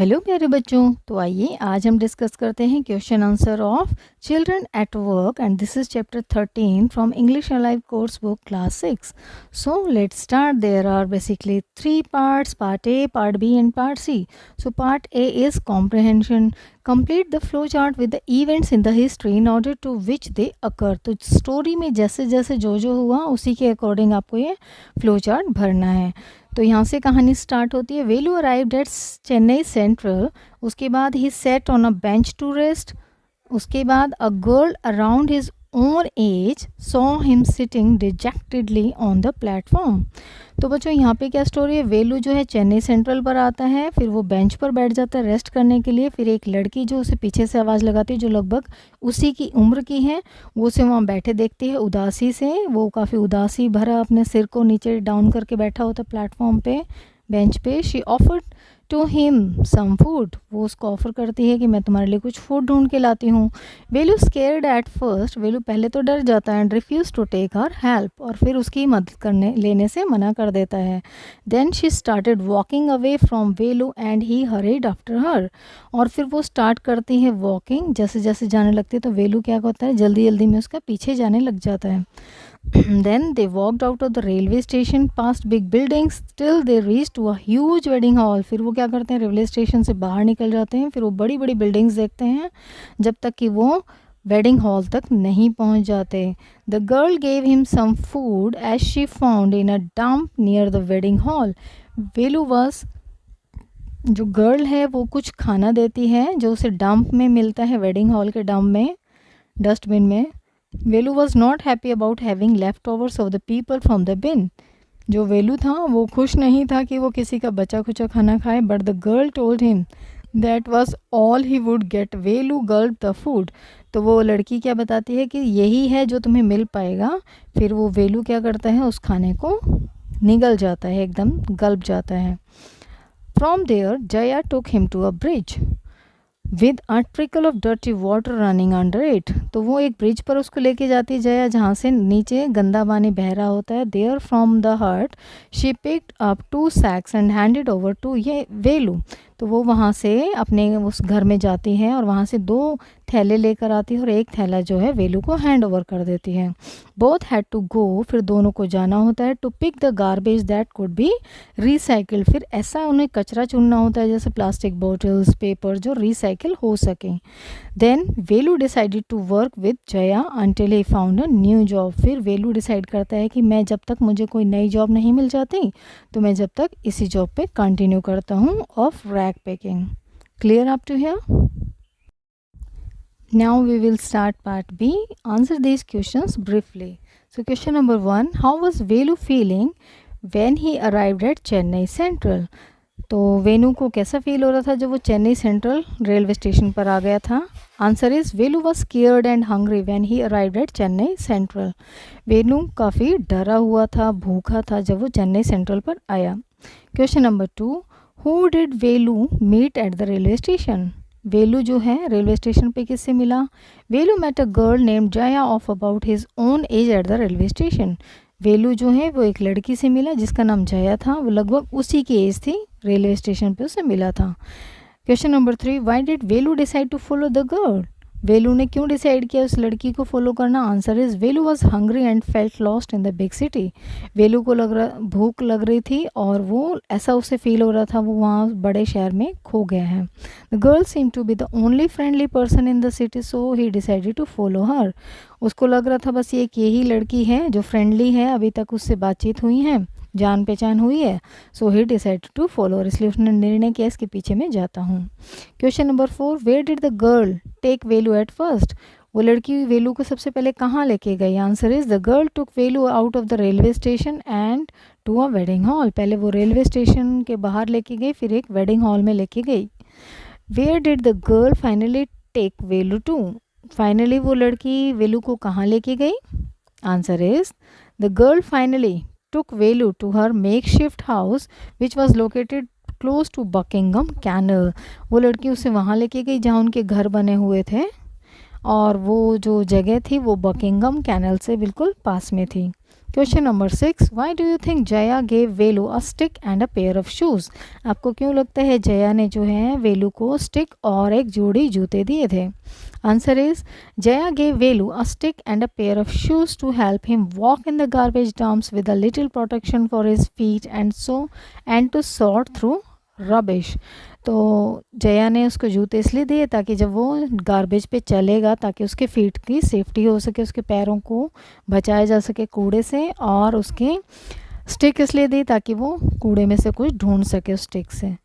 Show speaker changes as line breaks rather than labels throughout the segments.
Hello प्यारे बच्चों, तो आइए आज हम डिस्कस करते हैं question answer of children at work and this is chapter 13 from English alive course book class 6. So let's start. There are basically three parts: part A, part B and part C. So part A is comprehension. Complete the flow chart with the events in the history in order to which they occur. तो story में जैसे जैसे जो हुआ उसी के according आपको ये फ्लो चार्ट भरना है. तो यहाँ से कहानी स्टार्ट होती है. Velu arrived at Chennai central. उसके बाद ही sat on a bench to rest. उसके बाद a girl around his own age saw him sitting dejectedly on the platform. तो बच्चों यहाँ पे क्या स्टोरी है. वेलू जो है चेन्नई सेंट्रल पर आता है, फिर वो बेंच पर बैठ जाता है रेस्ट करने के लिए. फिर एक लड़की जो उसे पीछे से आवाज़ लगाती है, जो लगभग उसी की उम्र की है, वो उसे वहाँ बैठे देखती है उदासी से. वो काफ़ी उदासी भरा अपने सिर को नीचे डाउन करके बैठा होता है प्लेटफॉर्म पे, बेंच पे. She offered to him some food. वो उसको ऑफर करती है कि मैं तुम्हारे लिए कुछ फूड ढूंढ के लाती हूँ. Velu scared at first. Velu पहले तो डर जाता है and refuse to take her help. और फिर उसकी मदद करने लेने से मना कर देता है. Then she started walking away from Velu and he hurried after her. और फिर वो स्टार्ट करती है वॉकिंग. जैसे जैसे जाने लगती है तो वेलू क्या होता है, जल्दी जल्दी में उसका पीछे जाने लग जाता है. Then they walked out of the railway station past big buildings till they reached to a huge wedding hall. फिर वो क्या करते हैं, रेलवे स्टेशन से बाहर निकल जाते हैं. फिर वो बड़ी बड़ी बिल्डिंग्स देखते हैं जब तक कि वो वेडिंग हॉल तक नहीं पहुंच जाते. The girl gave him some food as she found in a dump near the wedding hall. Velu was, जो गर्ल है वो कुछ खाना देती है जो उसे डंप में मिलता है, वेडिंग हॉल के डंप में, डस्टबिन में. Velu was not happy about having leftovers of the people from the bin. जो वेलू था वो खुश नहीं था कि वो किसी का बचा खुचा खाना खाए. But the girl told him that was all he would get. Velu Gulp the food. तो वो लड़की क्या बताती है कि यही है जो तुम्हें मिल पाएगा. फिर वो वेलू क्या करता है, उस खाने को निगल जाता है, एकदम गल्प जाता है. From there Jaya took him to a bridge with a trickle of dirty water running under it. तो वो एक ब्रिज पर उसको लेके जाती है जया, जहाँ से नीचे गंदा पानी बह रहा होता है. There from the hurt she picked up 2 sacks and handed over to ये वेलू. तो वो वहाँ से अपने उस घर में जाती है और वहाँ से 2 थैले लेकर आती है और एक थैला जो है वेलू को हैंड ओवर कर देती है. Both had to go. फिर दोनों को जाना होता है to pick the garbage that could be recycled. फिर ऐसा उन्हें कचरा चुनना होता है जैसे प्लास्टिक बॉटल्स, पेपर, जो रिसाइकिल हो सके. Then Velu decided to work with Jaya until he found a new job. फिर वेलू डिसाइड करता है कि मैं जब तक मुझे कोई नई जॉब नहीं मिल जाती तो मैं जब तक इसी जॉब पे कंटिन्यू करता हूँ of rack packing. Clear up to here? Now we will start part B. Answer these questions briefly. So question number 1, how was Velu feeling when he arrived at Chennai Central? तो वेनू को कैसा feel हो रहा था जब वो Chennai central railway station पर आ गया था? Answer is Velu was scared and hungry when he arrived at Chennai central. Venu काफ़ी डरा हुआ था, भूखा था जब वो चेन्नई सेंट्रल पर आया. Question number 2, who did Velu meet at the railway station? Velu जो है रेलवे स्टेशन पे किससे मिला? Velu met a girl named Jaya of about his own age at the railway station. Velu जो है वो एक लड़की से मिला जिसका नाम जया था, वो लगभग उसी की एज थी, रेलवे स्टेशन पे उसे मिला था. Question number 3, why did Velu decide to follow the girl? Velu ने क्यों डिसाइड किया उस लड़की को फॉलो करना? Answer is Velu was hungry and felt lost in the big city. Velu को भूख लग रही थी और वो ऐसा उसे फील हो रहा था वो वहाँ बड़े शहर में खो गया है. The girl seem to be the only friendly person in the city so he decided to follow her. उसको लग रहा था बस एक यही लड़की है जो फ्रेंडली है, अभी तक उससे बातचीत हुई है, जान पहचान हुई है. So he decide to follow, इसलिए उसने निर्णय किया इसके पीछे मैं जाता हूँ. Question number 4, where did the girl take Velu at first? वो लड़की वेलू को सबसे पहले कहाँ लेके गई? Answer is the girl took Velu out of the railway station and to a wedding hall. पहले वो रेलवे स्टेशन के बाहर लेके गई, फिर एक वेडिंग हॉल में लेके गई. Where did the girl finally take Velu to? Finally वो लड़की वेलू को कहाँ लेके गई? Answer is the girl finally took Velu to her makeshift house which was located close to Buckingham Canal. वो लड़की उसे वहाँ लेके गई जहाँ उनके घर बने हुए थे और वो जो जगह थी वो बकिंगम कैनल से बिल्कुल पास में थी. Question number 6, why do you think Jaya gave Velu a stick and a pair of shoes? आपको क्यों लगता है जया ने जो है वेलू को स्टिक और एक जोड़ी जूते दिए थे? Answer is, Jaya gave Velu a stick and a pair of shoes to help him walk in the garbage dumps with a little protection for his feet and to sort through rubbish. तो जया ने उसको जूते इसलिए दिए ताकि जब वो गार्बेज पे चलेगा ताकि उसके फीट की सेफ्टी हो सके, उसके पैरों को बचाया जा सके कूड़े से, और उसके स्टिक इसलिए दी ताकि वो कूड़े में से कुछ ढूंढ सके उस स्टिक से।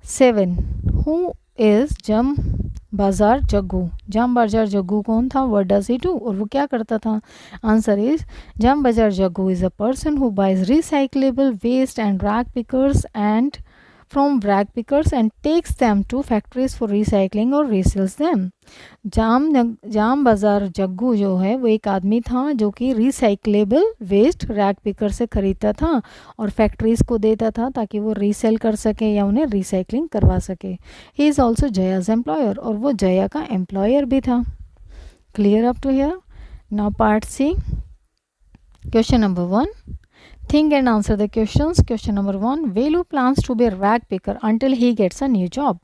7, हु इज़ जम बाजार जग्गू? जाम बाजार जग्गू कौन था? What does he do? और वो क्या करता था? Answer is, Jam Bazaar Jaggu is a person who buys recyclable waste and rag pickers and from rag pickers and takes them to factories for recycling or resells them. जाम बाज़ार जग्गू जो है वो एक आदमी था जो कि रिसाइक्लेबल वेस्ट रैग पिकर से ख़रीदता था और फैक्ट्रीज़ को देता था ताकि वो रीसेल कर सके या उन्हें रिसाइकलिंग करवा सके। He is also Jaya's employer, और वो जया का एम्प्लॉयर भी था। Clear up to here? Now part C, question number 1. Think and answer the questions. Question number 1. Velu plans to be a rag picker until he gets a new job.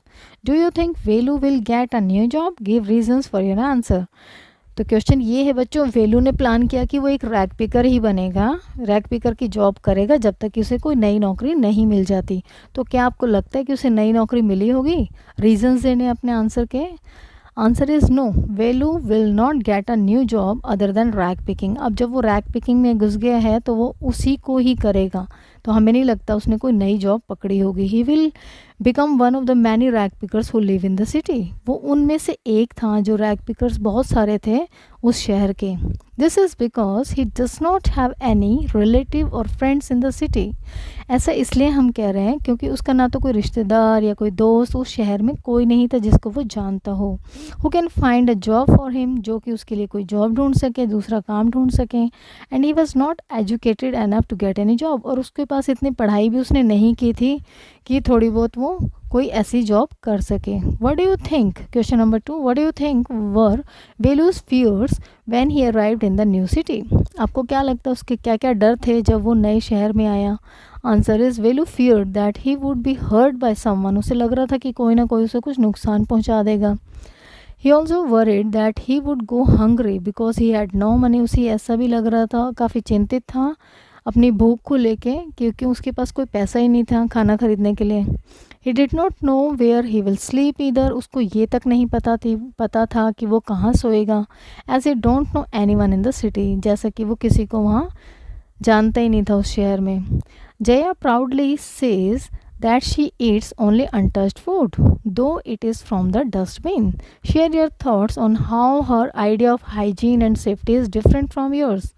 Do you think Velu will get a new job? Give reasons for your answer. तो question ये है बच्चों, वेलू ने plan किया कि वो एक rag picker ही बनेगा, रैग पिकर की जॉब करेगा जब तक कि उसे कोई नई नौकरी नहीं मिल जाती। तो क्या आपको लगता है कि उसे नई नौकरी मिली होगी? रीजंस देने अपने आंसर के। Answer is no, Velu will not get a new job other than rag picking. अब जब वो रैग पिकिंग में घुस गया है तो वो उसी को ही करेगा, तो हमें नहीं लगता उसने कोई नई जॉब पकड़ी होगी। He will become one of the many rag pickers who live in the city. वो उनमें से एक था जो रैग पिकर्स बहुत सारे थे उस शहर के। This is because he does not have any relative और फ्रेंड्स इन द सिटी। ऐसा इसलिए हम कह रहे हैं क्योंकि उसका ना तो कोई रिश्तेदार या कोई दोस्त उस शहर में कोई नहीं था जिसको वो जानता हो। Who can find a job for him, जो कि उसके लिए कोई जॉब ढूंढ सके, दूसरा काम ढूंढ सके। And he was not educated enough to get any job, और उसके पास इतनी पढ़ाई भी उसने नहीं की थी कि थोड़ी बहुत वो कोई ऐसी जॉब कर सके। What do you think? Question number 2, what do you think were Velu's fears when he arrived in the new city? आपको क्या लगता है उसके क्या क्या डर थे जब वो नए शहर में आया? Answer is, Velu feared that he would be hurt by someone. उसे लग रहा था कि कोई ना कोई उसे कुछ नुकसान पहुंचा देगा। He also worried that he would go hungry because he had no money. उसे ऐसा भी लग रहा था, काफ़ी चिंतित था अपनी भूख को लेके, क्योंकि उसके पास कोई पैसा ही नहीं था खाना खरीदने के लिए। He did not know where he will sleep either. उसको ये तक नहीं पता था कि वो कहाँ सोएगा। As he don't know anyone in the city, जैसा कि वो किसी को वहाँ जानता ही नहीं था उस शहर में। Jaya proudly says that she eats only untouched food, though it is from the dustbin. Share your thoughts on how her idea of hygiene and safety is different from yours.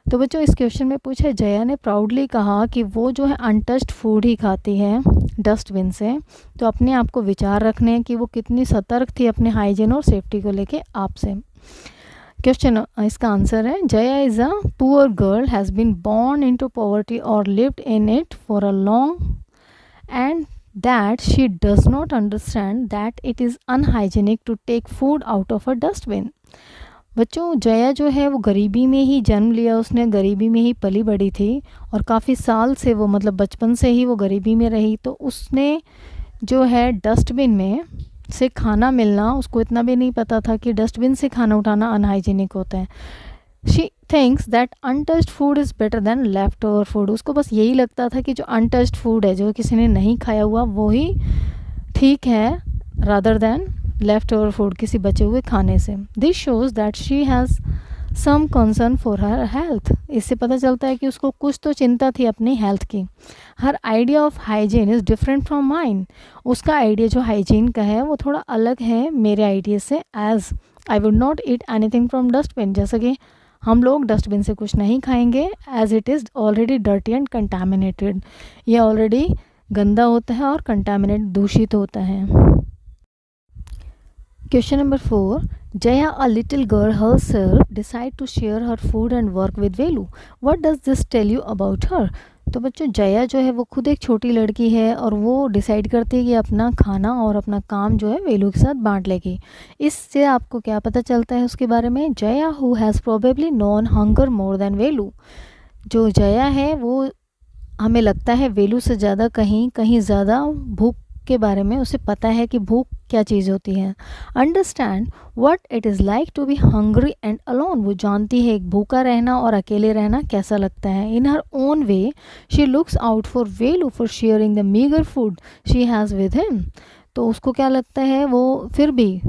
तो बच्चों इस क्वेश्चन में पूछा है, जया ने प्राउडली कहा कि वो जो है अनटच्ड फूड ही खाती है डस्टबिन से। तो अपने आप को विचार रखने हैं कि वो कितनी सतर्क थी अपने हाइजीन और सेफ्टी को लेके आपसे। क्वेश्चन इसका आंसर है, Jaya is a poor girl, has been born into poverty और lived in it for a long and that she does not understand that it is unhygienic to take food out of a dustbin. बच्चों जया जो है वो गरीबी में ही जन्म लिया, उसने गरीबी में ही पली बड़ी थी और काफ़ी साल से वो मतलब बचपन से ही वो गरीबी में रही। तो उसने जो है डस्टबिन में से खाना मिलना, उसको इतना भी नहीं पता था कि डस्टबिन से खाना उठाना अनहाइजीनिक होता है। She thinks that untouched food is better than left over food. उसको बस यही लगता था कि जो अनटच्ड फूड है, जो किसी ने नहीं खाया हुआ, वो ही ठीक है rather than left over food, किसी बचे हुए खाने से। This shows that she has some concern for her health. इससे पता चलता है कि उसको कुछ तो चिंता थी अपनी हेल्थ की। Her idea of hygiene is different from mine. उसका आइडिया जो हाइजीन का है वो थोड़ा अलग है मेरे आइडिया से। As I would not eat anything from dustbin, जैसा कि हम लोग डस्टबिन से कुछ नहीं खाएंगे, as it is already dirty and contaminated. ये ऑलरेडी गंदा होता है और कंटामिनेट दूषित होता है। Question number 4, Jaya a little girl herself decide to share her food and work with Velu. What does this tell you about her? तो बच्चों जया जो है वो खुद एक छोटी लड़की है और वो डिसाइड करती है कि अपना खाना और अपना काम जो है वेलू के साथ बांट लेगी। इससे आपको क्या पता चलता है उसके बारे में? Jaya who has probably known hunger more than Velu. जो जया है वो हमें लगता है वेलू से ज़्यादा कहीं ज़्यादा भूख के बारे में उसे पता है कि भूख क्या चीज़ होती है। Understand what it is like to be hungry and alone, वो जानती है एक भूखा रहना और अकेले रहना कैसा लगता है। In her own way she looks out for Velu for sharing the meagre food she has with him. तो उसको क्या लगता है, वो फिर भी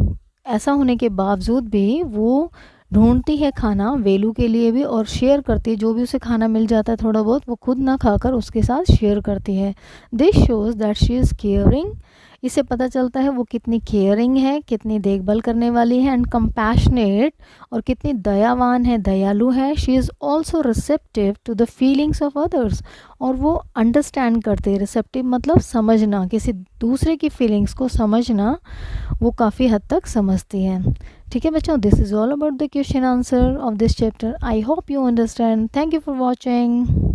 ऐसा होने के बावजूद भी वो ढूंढती है खाना वेलू के लिए भी और शेयर करती है, जो भी उसे खाना मिल जाता है थोड़ा बहुत वो खुद ना खाकर उसके साथ शेयर करती है। This shows that she is caring, इससे पता चलता है वो कितनी केयरिंग है, कितनी देखभाल करने वाली है, एंड कंपैशनेट, और कितनी दयावान है, दयालु है। She is also receptive to the feelings of others, और वो अंडरस्टैंड करती है। रिसेप्टिव मतलब समझना, किसी दूसरे की फीलिंग्स को समझना वो काफ़ी हद तक समझती है। ठीक है बच्चों, this is all about the question answer of this chapter. I hope you understand. Thank you for watching.